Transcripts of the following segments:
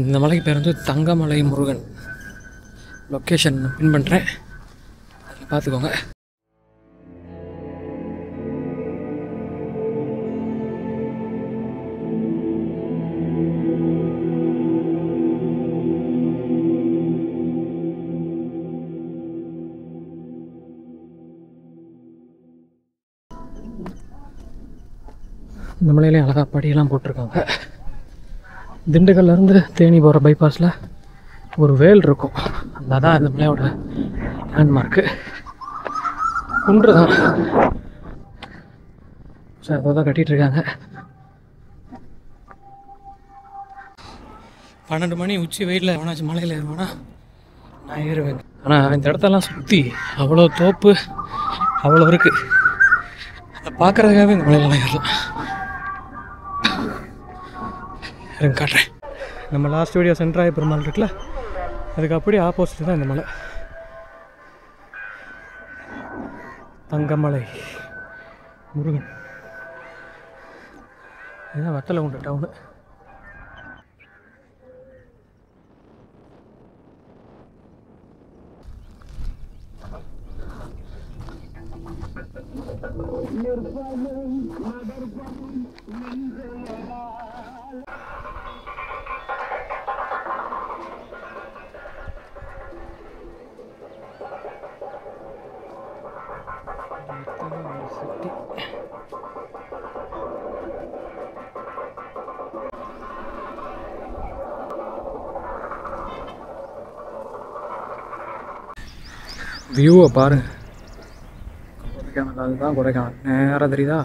இந்த மலைக்கு பேர் வந்து தங்கமலை முருகன். லொக்கேஷன் பின் பண்ணுறேன், பார்த்துக்கோங்க. இந்த மலையிலே அழகாக படியெல்லாம் போட்டிருக்காங்க. திண்டுக்கல்லேருந்து தேனி போகிற பைபாஸில் ஒரு வேல் இருக்கும், அதான் இந்த மலையோட லேண்ட்மார்க்கு. குன்று தான் சார், அதை தான் கட்டிகிட்ருக்காங்க. 12 மணி உச்சி வெயிலில் எவனாச்சும் மலையில் ஏறுவானா? நான் ஏறுவேன். ஆனால் இந்த இடத்தெல்லாம் சுற்றி அவ்வளோ தோப்பு அவ்வளோ இருக்குது, அதை பார்க்குறதுக்காகவே இந்த மலையிலலாம் ஏறலாம். இருங்க காட்டுறேன். நம்ம லாஸ்ட் வீடியோ சென்ட்ராய பெருமாள் இருக்குல்ல, அதுக்கு அப்படியே ஆப்போசிட் தான் இந்த மலை, தங்கமலை முருகன். இதுதான் வத்தலகுண்டு டவுனு. வியூவை பாருங்கள், கொடைக்கானல். அதுதான் கொடைக்கானல், நேராக தெரியுதா?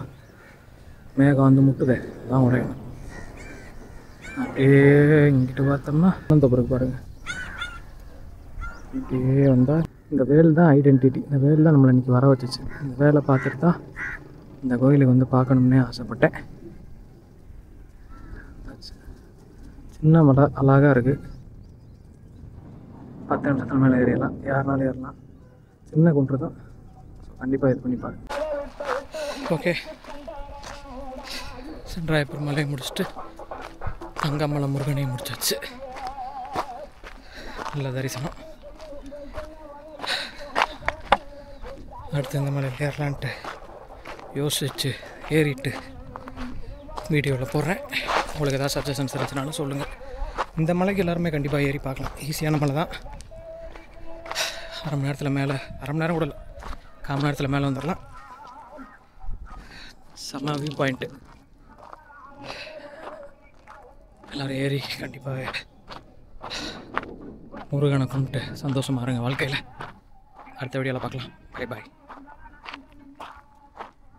மேகம் வந்து முட்டுதே, அதுதான் கொடைக்கானல். அப்படியே இங்கிட்டு பார்த்தோம்னா அனந்தபுரம் பாருங்கள். இப்படியே வந்தால் இந்த வேல் தான் ஐடென்டிட்டி. இந்த வேல் தான் நம்மளை இன்றைக்கி வர வச்சிச்சு. இந்த வேலை பார்த்துட்டு தான் இந்த கோயிலுக்கு வந்து பார்க்கணும்னே ஆசைப்பட்டேன். சின்ன மலை அழகாக இருக்குது. 10 நிமிஷத்துக்கு மேலே ஏறிடலாம், யாருனாலும் ஏறலாம். சின்ன குன்று தான், கண்டிப்பாக இது பண்ணி பாருங்க. ஓகே, சென்ட்ராய பெருமாளை முடிச்சுட்டு தங்கமலை முருகனையும் முடிச்சாச்சு. நல்ல தரிசனம். அடுத்து இந்த மலையில் ஏறலான்ட்டு யோசிச்சு ஏறிட்டு வீடியோவில் போடுறேன். உங்களுக்கு ஏதாவது சஜஷன்ஸ் இருந்துச்சுனாலும் சொல்லுங்கள். இந்த மலைக்கு எல்லாருமே கண்டிப்பாக ஏறி பார்க்கலாம். ஈஸியான மலை தான். அரை மணி நேரத்தில் மேலே, அரை மணி நேரம் கூட இல்லை, 1/4 மணி நேரத்தில் மேலே வந்துடலாம். செம்ம வியூ பாயிண்ட்டு. எல்லோரும் ஏறி கண்டிப்பாக முருகனை கும்பிட்டு சந்தோஷமாக இருங்க வாழ்க்கையில். அடுத்த வீடியோவில் பார்க்கலாம். Bye bye.